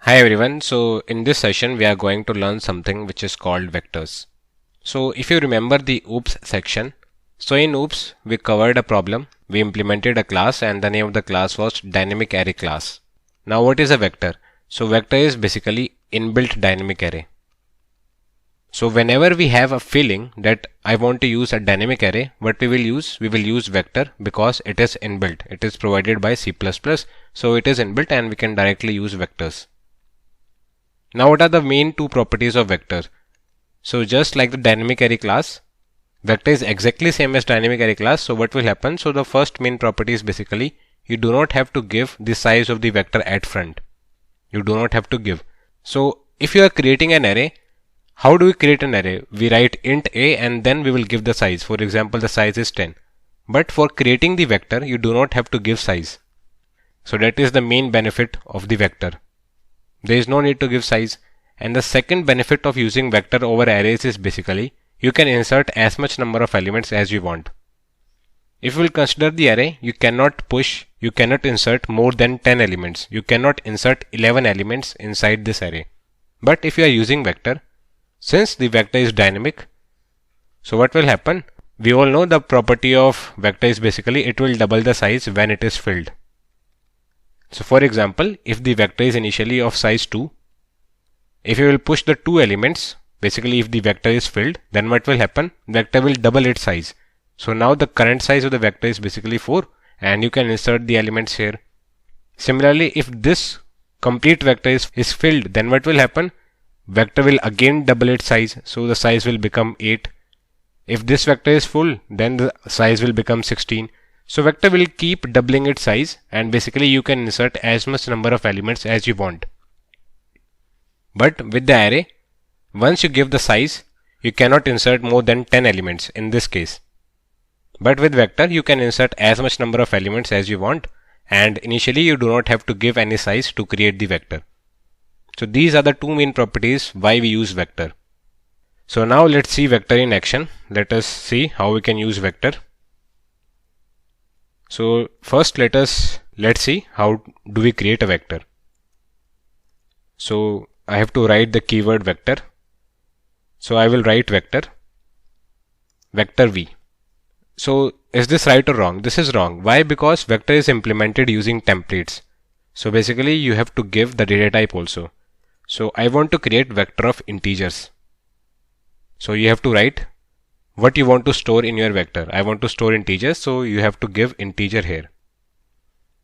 Hi everyone. So in this session we are going to learn something which is called vectors. So if you remember the OOPS section, so in OOPS we covered a problem, we implemented a class and the name of the class was dynamic array class. Now what is a vector? So vector is basically inbuilt dynamic array. So whenever we have a feeling that I want to use a dynamic array, what we will use? We will use vector because it is inbuilt. It is provided by C++. So it is inbuilt and we can directly use vectors. Now what are the main two properties of vector? So just like the dynamic array class, vector is exactly same as dynamic array class. So what will happen? So the first main property is basically you do not have to give the size of the vector at front. You do not have to give. So if you are creating an array, how do we create an array? We write int a and then we will give the size. For example, the size is 10. But for creating the vector, you do not have to give size. So that is the main benefit of the vector. There is no need to give size. And the second benefit of using vector over arrays is basically you can insert as much number of elements as you want. If you will consider the array, you cannot insert more than 10 elements. You cannot insert 11 elements inside this array. But if you are using vector, since the vector is dynamic, so what will happen? We all know the property of vector is basically it will double the size when it is filled. So for example, if the vector is initially of size 2, if you will push the two elements, basically if the vector is filled, then what will happen? Vector will double its size. So now the current size of the vector is basically 4 and you can insert the elements here. Similarly, if this complete vector is filled, then what will happen? Vector will again double its size. So the size will become 8. If this vector is full, then the size will become 16. So vector will keep doubling its size and basically you can insert as much number of elements as you want. But with the array, once you give the size, you cannot insert more than 10 elements in this case. But with vector, you can insert as much number of elements as you want and initially you do not have to give any size to create the vector. So these are the two main properties why we use vector. So now let's see vector in action. Let us see how we can use vector. So first let's see how do we create a vector. So I have to write the keyword vector. So I will write vector v. So is this right or wrong? This is wrong. Why? Because vector is implemented using templates. So basically you have to give the data type also. So I want to create vector of integers. So you have to write what you want to store in your vector. I want to store integers, so you have to give integer here.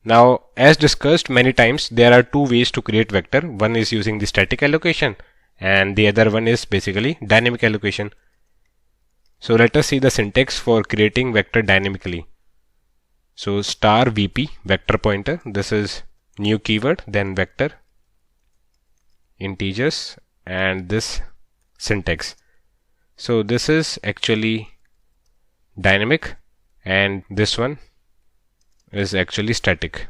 Now, as discussed many times, there are two ways to create vector. One is using the static allocation and the other one is basically dynamic allocation. So let us see the syntax for creating vector dynamically. So star vp vector pointer, this is new keyword, then vector integers and this syntax. So this is actually dynamic and this one is actually static.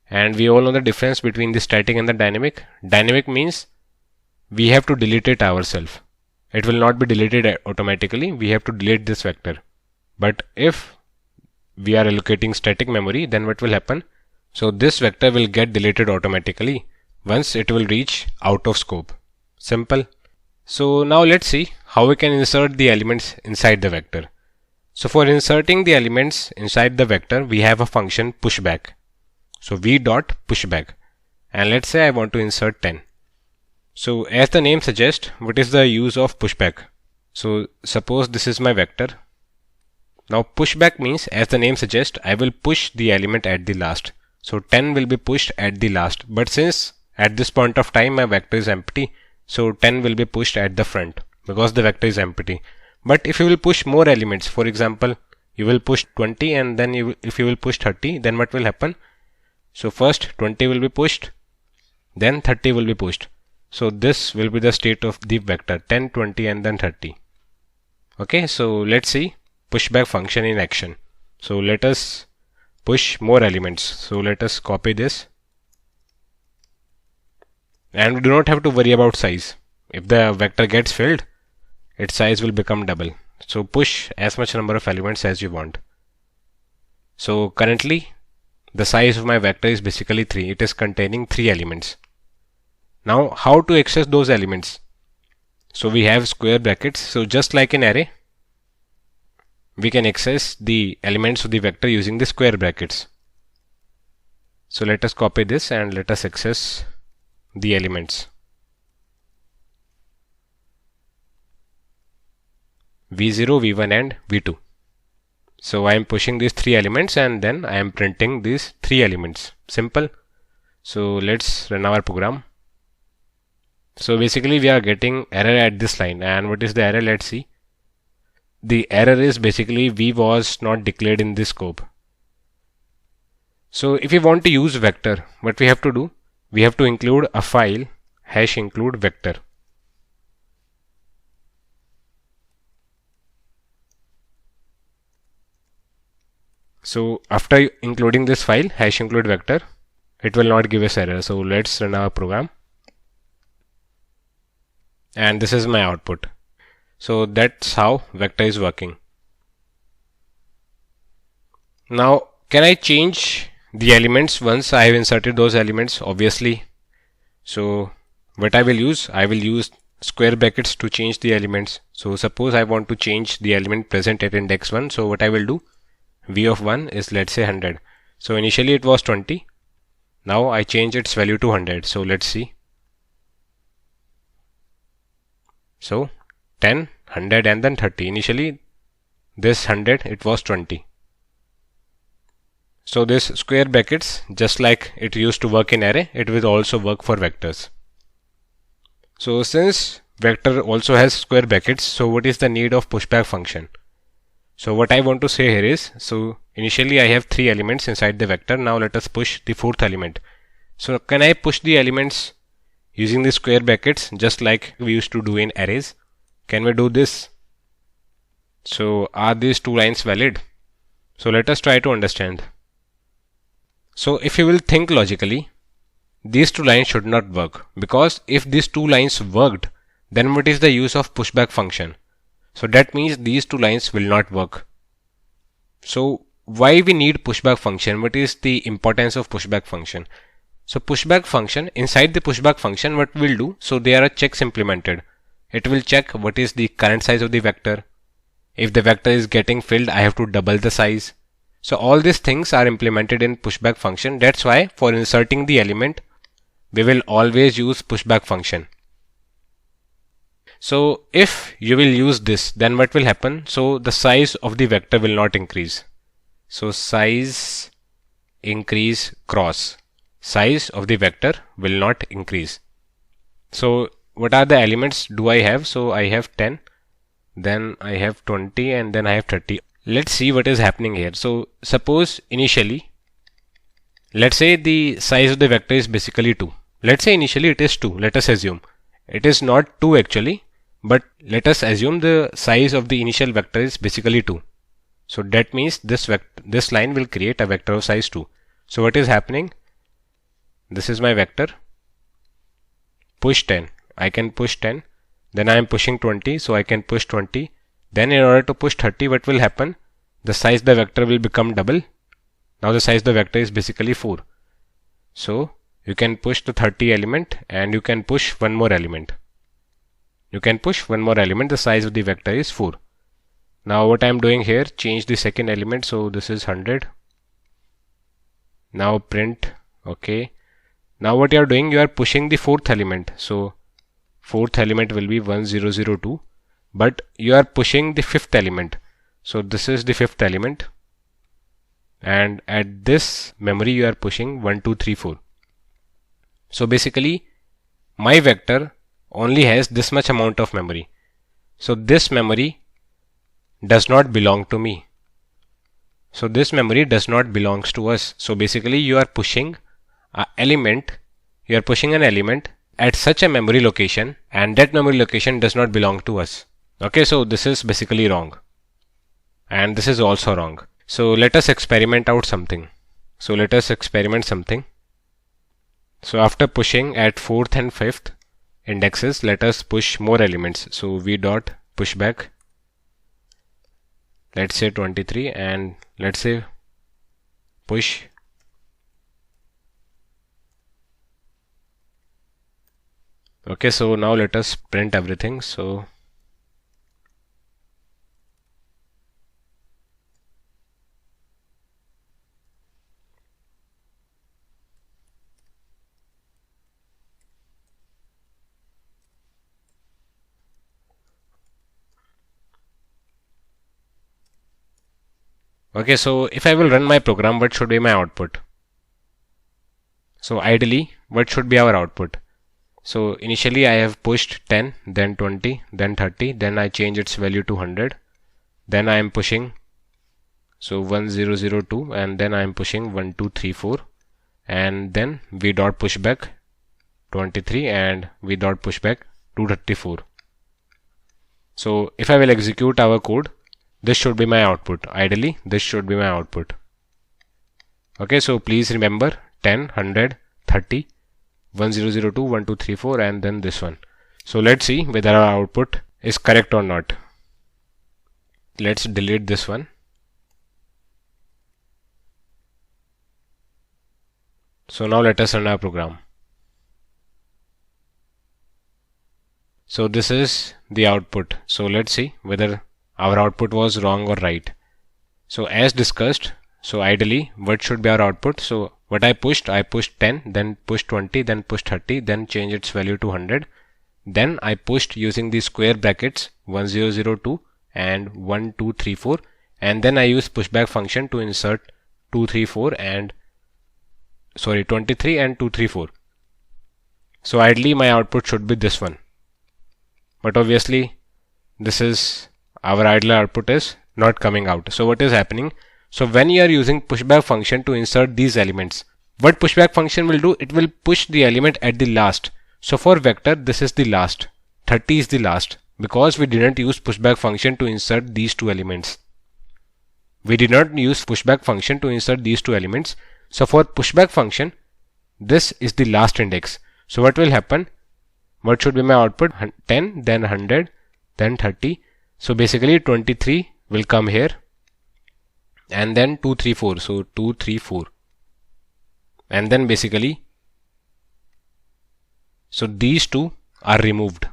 And we all know the difference between the static and the dynamic. Dynamic means we have to delete it ourselves. It will not be deleted automatically. We have to delete this vector. But if we are allocating static memory, then what will happen? So this vector will get deleted automatically once it will reach out of scope. Simple. So now let's see how we can insert the elements inside the vector. So for inserting the elements inside the vector, we have a function pushback. So v dot pushback, and let's say I want to insert 10. So as the name suggests, what is the use of pushback? So suppose this is my vector. Now pushback means, as the name suggests, I will push the element at the last. So 10 will be pushed at the last. But since at this point of time my vector is empty, so 10 will be pushed at the front because the vector is empty. But if you will push more elements, for example, you will push 20 and then if you will push 30, then what will happen? So first 20 will be pushed, then 30 will be pushed. So this will be the state of the vector 10, 20 and then 30. Okay, so let's see pushback function in action. So let us push more elements. So let us copy this. And we do not have to worry about size. If the vector gets filled, its size will become double. So push as much number of elements as you want. So currently the size of my vector is basically 3. It is containing 3 elements. Now how to access those elements? So we have square brackets. So just like in array, we can access the elements of the vector using the square brackets. So let us copy this and let us access the elements. V0, V1 and V2. So I am pushing these three elements and then I am printing these three elements. Simple. So let's run our program. So basically we are getting error at this line, and what is the error? Let's see. The error is basically V was not declared in this scope. So if we want to use vector, what we have to do? We have to include a file #include vector. So after including this file #include vector, it will not give us error. So let's run our program. And this is my output. So that's how vector is working. Now, can I change the elements once I have inserted those elements? Obviously. So what I will use square brackets to change the elements. So suppose I want to change the element present at index 1. So what I will do? V of 1 is, let's say, 100. So initially it was 20. Now I change its value to 100. So let's see. So 10, 100 and then 30. Initially this 100, it was 20. So this square brackets, just like it used to work in array, it will also work for vectors. So since vector also has square brackets, so what is the need of pushback function? So what I want to say here is, so initially I have three elements inside the vector. Now let us push the fourth element. So can I push the elements using the square brackets just like we used to do in arrays? Can we do this? So are these two lines valid? So let us try to understand. So if you will think logically, these two lines should not work, because if these two lines worked, then what is the use of pushback function? So that means these two lines will not work. So why we need pushback function? What is the importance of pushback function? So pushback function, inside the pushback function, what we'll do? So there are checks implemented. It will check what is the current size of the vector. If the vector is getting filled, I have to double the size. So all these things are implemented in pushback function. That's why for inserting the element, we will always use pushback function. So if you will use this, then what will happen? So the size of the vector will not increase. So size increase cross. Size of the vector will not increase. So what are the elements do I have? So I have 10, then I have 20, and then I have 30. Let's see what is happening here. So suppose initially, let's say the size of the vector is basically 2. Let's say initially it is 2. Let us assume. It is not 2 actually, but let us assume the size of the initial vector is basically 2. So that means this line will create a vector of size 2. So what is happening? This is my vector. Push 10. I can push 10. Then I am pushing 20. So I can push 20. Then in order to push 30, what will happen? The size of the vector will become double. Now the size of the vector is basically 4. So you can push the 30 element and you can push one more element. You can push one more element. The size of the vector is 4. Now what I am doing here, change the second element. So this is 100. Now print. Okay. Now what you are doing, you are pushing the fourth element. So fourth element will be 1002. But you are pushing the fifth element. So this is the fifth element. And at this memory you are pushing 1, 2, 3, 4. So basically my vector only has this much amount of memory. So this memory does not belong to me. So this memory does not belongs to us. So basically you are pushing an element. You are pushing an element at such a memory location, and that memory location does not belong to us. Okay, so this is basically wrong. And this is also wrong. So let us experiment out something. So let us experiment something. So after pushing at 4th and 5th indexes, let us push more elements. So v dot pushback, let's say 23, and let's say push Okay, so now let us print everything. So okay, so if I will run my program, what should be my output? So ideally, what should be our output? So initially I have pushed 10, then 20, then 30, then I change its value to 100. Then I am pushing, so 1002, and then I am pushing 1234, and then v dot pushback 23 and v dot pushback 234. So if I will execute our code, this should be my output. Ideally, this should be my output. Okay, so please remember 10, 100, 30, 1002, 1234, and then this one. So let's see whether our output is correct or not. Let's delete this one. So now let us run our program. So this is the output. So let's see whether our output was wrong or right. So as discussed, so ideally what should be our output? So what I pushed 10, then pushed 20, then pushed 30, then change its value to 100. Then I pushed using the square brackets 1002 and 1234, and then I use pushback function to insert 23 and 234. So ideally my output should be this one. But obviously this is our ideal output is not coming out. So what is happening? So when you are using pushback function to insert these elements, what pushback function will do? It will push the element at the last. So for vector, this is the last. 30 is the last because we didn't use pushback function to insert these two elements. We did not use pushback function to insert these two elements. So for pushback function, this is the last index. So what will happen? What should be my output? 10, then 100, then 30. So basically 23 will come here, and then 234. So 234, and then basically, so these two are removed.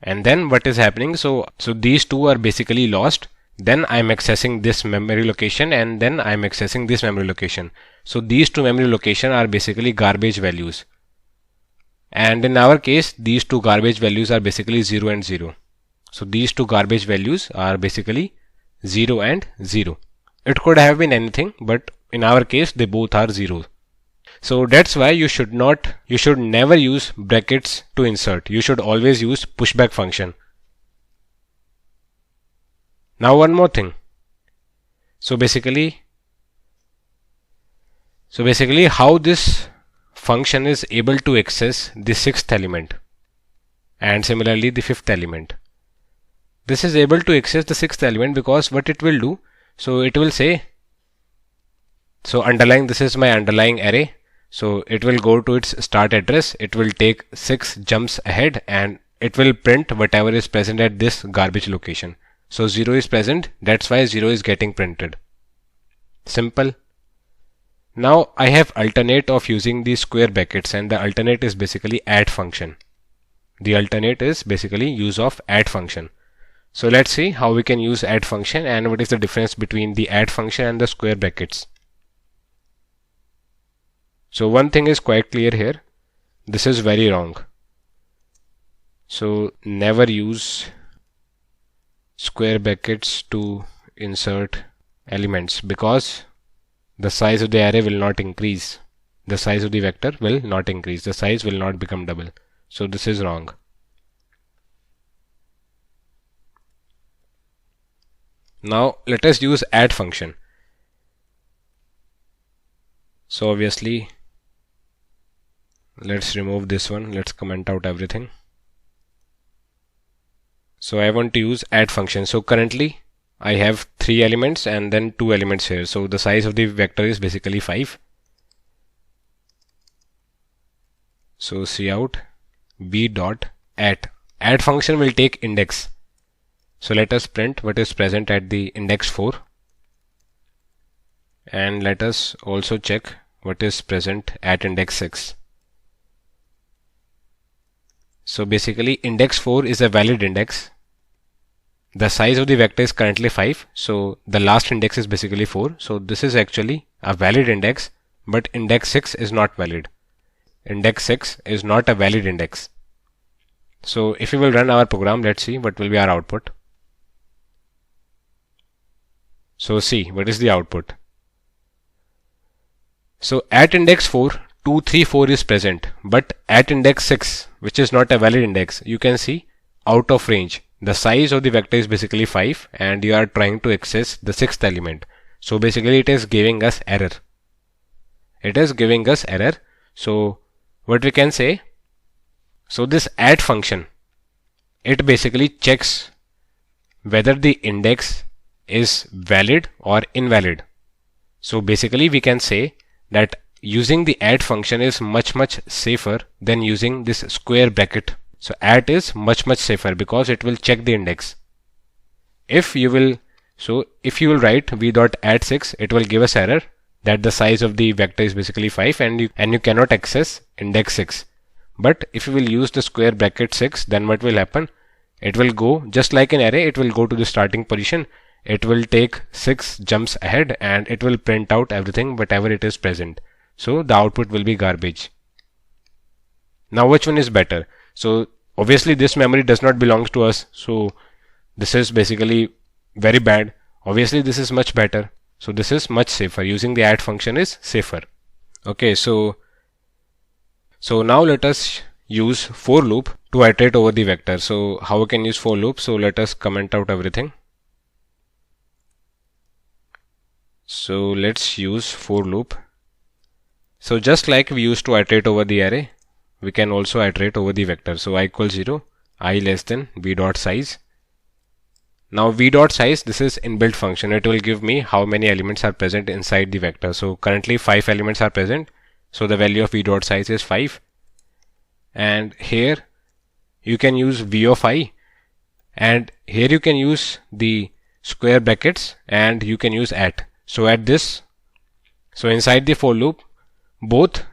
And then what is happening? So these two are basically lost. Then I am accessing this memory location, and then I am accessing this memory location. So these two memory locations are basically garbage values. And in our case, these two garbage values are basically 0 and 0. So these two garbage values are basically 0 and 0. It could have been anything, but in our case, they both are 0. So that's why you should never use brackets to insert. You should always use pushback function. Now one more thing. So basically how this function is able to access the sixth element and similarly the fifth element. This is able to access the sixth element because what it will do, so it will say, so underlying, this is my underlying array. So it will go to its start address. It will take 6 jumps ahead and it will print whatever is present at this garbage location. So 0 is present. That's why 0 is getting printed. Simple. Now I have alternate of using the square brackets, and the alternate is basically add function. The alternate is basically use of add function. So let's see how we can use add function and what is the difference between the add function and the square brackets. So one thing is quite clear here. This is very wrong. So never use square brackets to insert elements because the size of the array will not increase. The size of the vector will not increase. The size will not become double. So this is wrong. Now let us use add function. So obviously let's remove this one. Let's comment out everything. So I want to use add function. So currently I have 3 elements and then 2 elements here. So the size of the vector is basically 5. So cout b dot add. Add function will take index. So let us print what is present at the index 4. And let us also check what is present at index 6. So basically index 4 is a valid index. The size of the vector is currently 5, so the last index is basically 4. So this is actually a valid index, but index 6 is not valid. Index 6 is not a valid index. So if we will run our program, let's see what will be our output. So see, what is the output? So at index 4, 2, 3, 4 is present, but at index 6, which is not a valid index, you can see out of range. The size of the vector is basically 5 and you are trying to access the 6th element. So basically it is giving us error. It is giving us error. So what we can say, so this add function, it basically checks whether the index is valid or invalid. So basically we can say that using the add function is much safer than using this square bracket. So add is much safer because it will check the index. If you will write v.add6, it will give us error that the size of the vector is basically 5 and you cannot access index 6. But if you will use the square bracket 6, then what will happen? It will go just like an array, it will go to the starting position. It will take 6 jumps ahead and it will print out everything whatever it is present. So the output will be garbage. Now which one is better? So obviously this memory does not belong to us. So this is basically very bad. Obviously this is much better. So this is much safer. Using the add function is safer. Okay, so now let us use for loop to iterate over the vector. So how we can use for loop? So let us comment out everything. So let's use for loop. So just like we used to iterate over the array, we can also iterate over the vector. So I equals 0, I less than v dot size. Now v dot size, this is inbuilt function. It will give me how many elements are present inside the vector. So currently 5 elements are present. So the value of v dot size is 5. And here you can use v of I, and here you can use the square brackets and you can use at. So at this, so inside the for loop,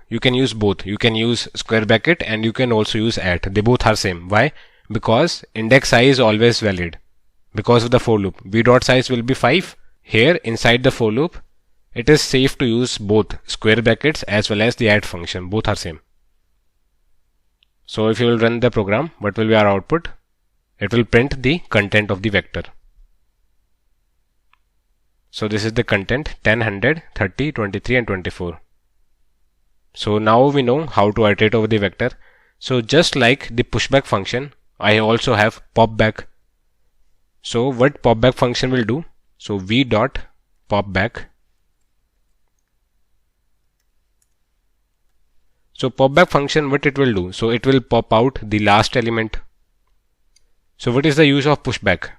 you can use both. You can use square bracket and you can also use at. They both are same. Why? Because index I is always valid because of the for loop. V dot size will be 5. Here inside the for loop, it is safe to use both square brackets as well as the add function. Both are same. So if you will run the program, what will be our output? It will print the content of the vector. So this is the content 10, 100, 30, 23 and 24. So now we know how to iterate over the vector. So just like the pushback function, I also have popback. So what popback function will do? So v dot popback. So popback function, what it will do? So it will pop out the last element. So what is the use of pushback?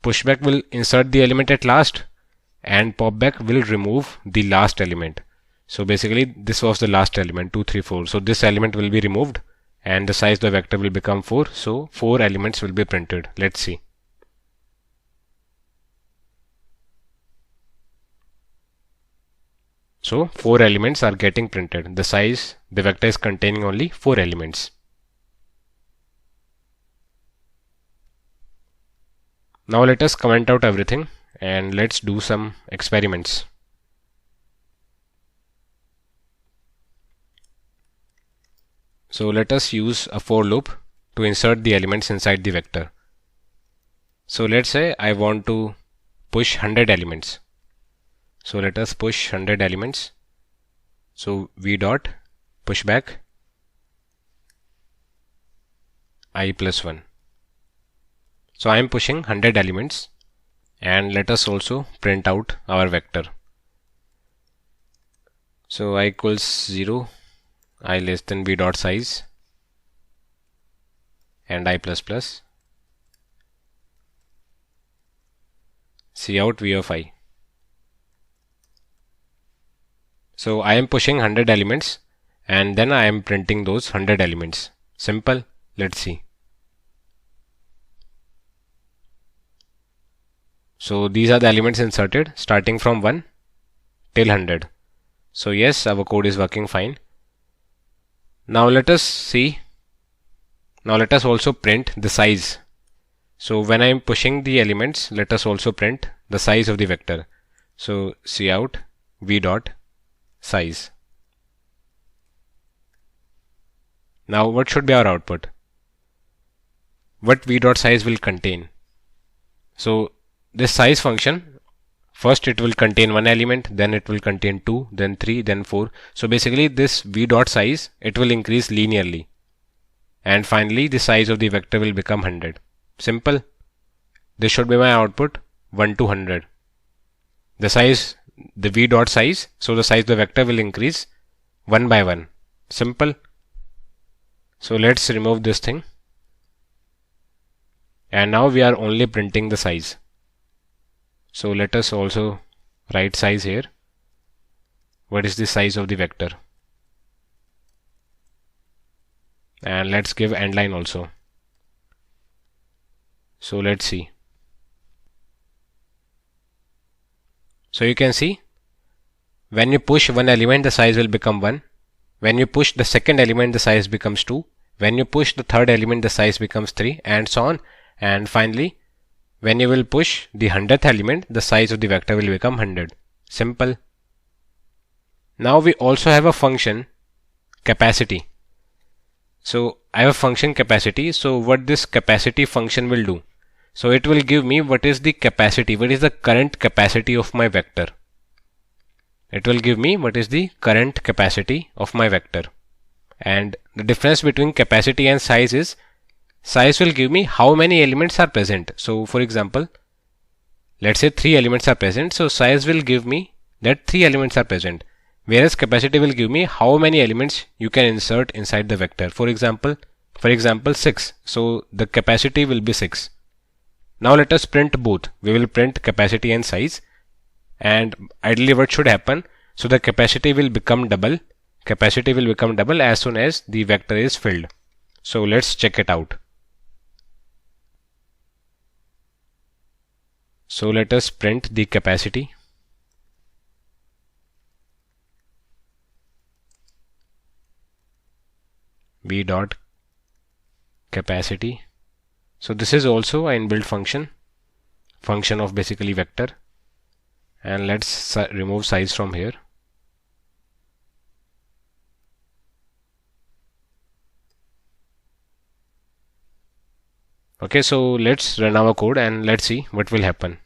Pushback will insert the element at last and popback will remove the last element. So basically this was the last element 2, 3, 4. So this element will be removed and the size of the vector will become 4. So 4 elements will be printed. Let's see. So 4 elements are getting printed. The size, the vector is containing only 4 elements. Now let us comment out everything and let's do some experiments. So let us use a for loop to insert the elements inside the vector. So let's say I want to push 100 elements. So let us push 100 elements. So v dot pushback I plus 1. So I am pushing 100 elements and let us also print out our vector. So I equals 0, I less than v dot size and I plus plus. Cout v of I. So I am pushing 100 elements and then I am printing those 100 elements. Simple. Let's see. So these are the elements inserted starting from 1 till 100. So yes, our code is working fine. Now let us see Now let us also print the size. So when I am pushing the elements, let us also print the size of the vector. So cout v dot size. Now what should be our output? What v dot size will contain? So this size function, first it will contain one element, then it will contain 2, then 3, then 4. So basically this v dot size, it will increase linearly. And finally the size of the vector will become 100. Simple. This should be my output, 1 to 100. The size, the v dot size, so the size of the vector will increase 1 by 1. Simple. So let's remove this thing. And now we are only printing the size. So let us also write size here. What is the size of the vector? And let's give end line also. So let's see. So you can see, when you push one element, the size will become 1. When you push the second element, the size becomes 2. When you push the third element, the size becomes 3, and so on. And finally, when you will push the 100th element, the size of the vector will become 100. Simple. Now we also have a function capacity. So I have a function capacity. So what this capacity function will do? So it will give me what is the capacity, what is the current capacity of my vector. It will give me what is the current capacity of my vector. And the difference between capacity and size is, size will give me how many elements are present. So for example, let's say 3 elements are present. So size will give me that 3 elements are present. Whereas capacity will give me how many elements you can insert inside the vector. For example 6. So the capacity will be 6. Now let us print both. We will print capacity and size. And ideally what should happen? So the capacity will become double. Capacity will become double as soon as the vector is filled. So let's check it out. So let us print the capacity. V dot capacity. So this is also an inbuilt function of basically vector. And let's remove size from here. Okay, so let's run our code and let's see what will happen.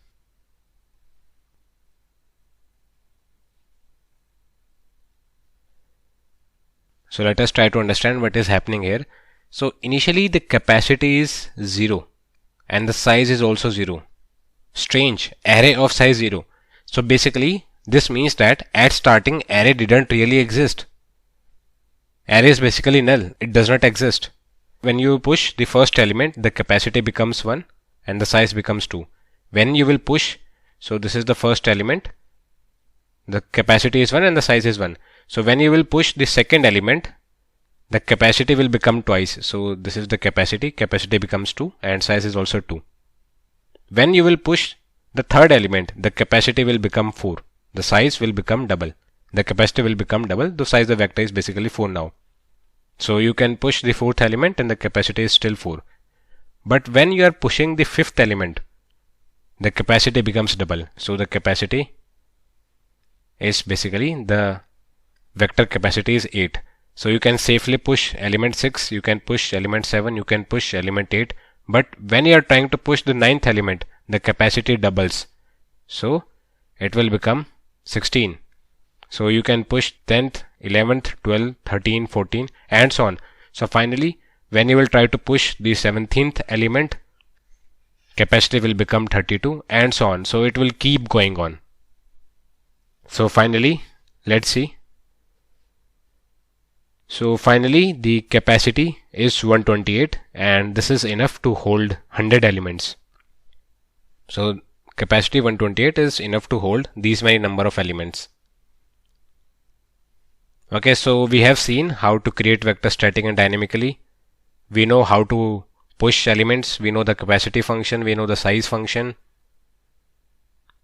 So let us try to understand what is happening here. So initially the capacity is 0 and the size is also 0. Strange, array of size 0. So basically this means that at starting array didn't really exist. Array is basically null, it does not exist. When you push the first element, the capacity becomes 1 and the size becomes 2. When you will push, so this is the first element, the capacity is 1 and the size is 1. So when you will push the second element, the capacity will become twice. So this is the capacity becomes 2 and size is also 2. When you will push the third element, the capacity will become 4. The size will become double. The capacity will become double. The size of the vector is basically 4 now. So you can push the fourth element and the capacity is still 4. But when you are pushing the fifth element, the capacity becomes double. So the capacity is basically, the vector capacity is 8. So you can safely push element 6, you can push element 7, you can push element 8. But when you are trying to push the ninth element, the capacity doubles. So it will become 16. So you can push 10th, 11th, 12th, 13th, 14th and so on. So finally, when you will try to push the 17th element, capacity will become 32 and so on. So it will keep going on. So finally, let's see. So finally, the capacity is 128 and this is enough to hold 100 elements. So capacity 128 is enough to hold these many number of elements. Okay, so we have seen how to create vector static and dynamically. We know how to push elements. We know the capacity function. We know the size function.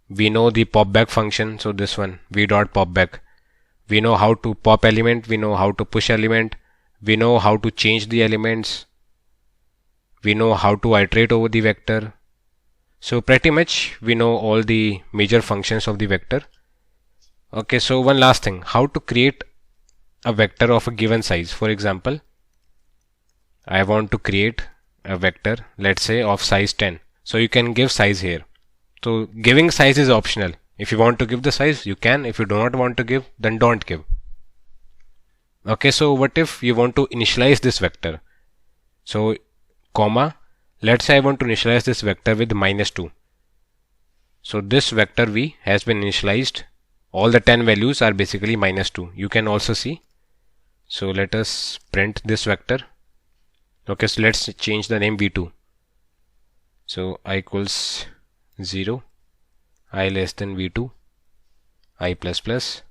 We know the popback function. So this one, v dot popback. We know how to pop element. We know how to push element. We know how to change the elements. we know how to iterate over the vector. So pretty much we know all the major functions of the vector. Okay, so one last thing, how to create a vector of a given size. For example, I want to create a vector, let's say of size 10. So you can give size here. So giving size is optional. If you want to give the size, you can. If you do not want to give, then don't give. Okay, so what if you want to initialize this vector? So comma, let's say I want to initialize this vector with -2. So this vector v has been initialized. All the 10 values are basically -2. You can also see. So let us print this vector. Okay, so let's change the name v2. So I equals 0, I less than v2, I plus plus,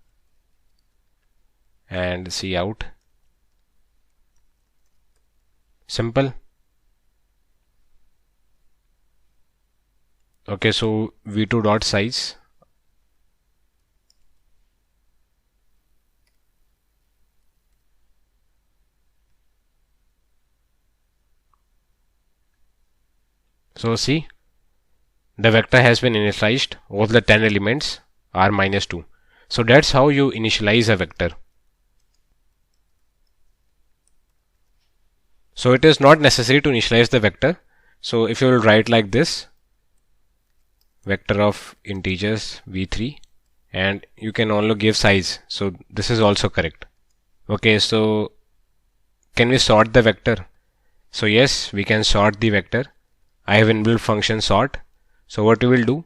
and C out. Simple. Okay, so v2 dot size. So see, the vector has been initialized. All the 10 elements are -2. So that's how you initialize a vector. So it is not necessary to initialize the vector. So if you will write like this, vector of integers v3, and you can only give size. So this is also correct. Okay, so can we sort the vector? So yes, we can sort the vector. I have inbuilt function sort. So what we will do,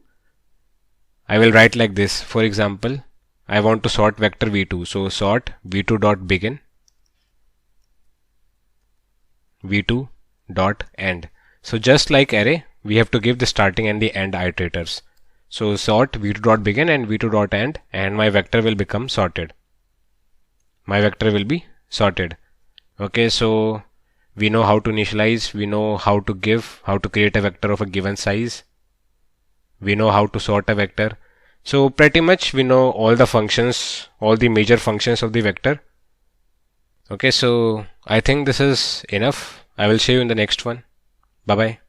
I will write like this. For example, I want to sort vector v2. So sort v2 dot begin, v2 dot end. So just like array, we have to give the starting and the end iterators. So sort v2 dot begin and v2 dot end, and my vector will become sorted. My vector will be sorted. Okay, so we know how to initialize, we know how to give, how to create a vector of a given size. We know how to sort a vector. So pretty much we know all the functions, all the major functions of the vector. Okay, so I think this is enough. I will see you in the next one. Bye bye.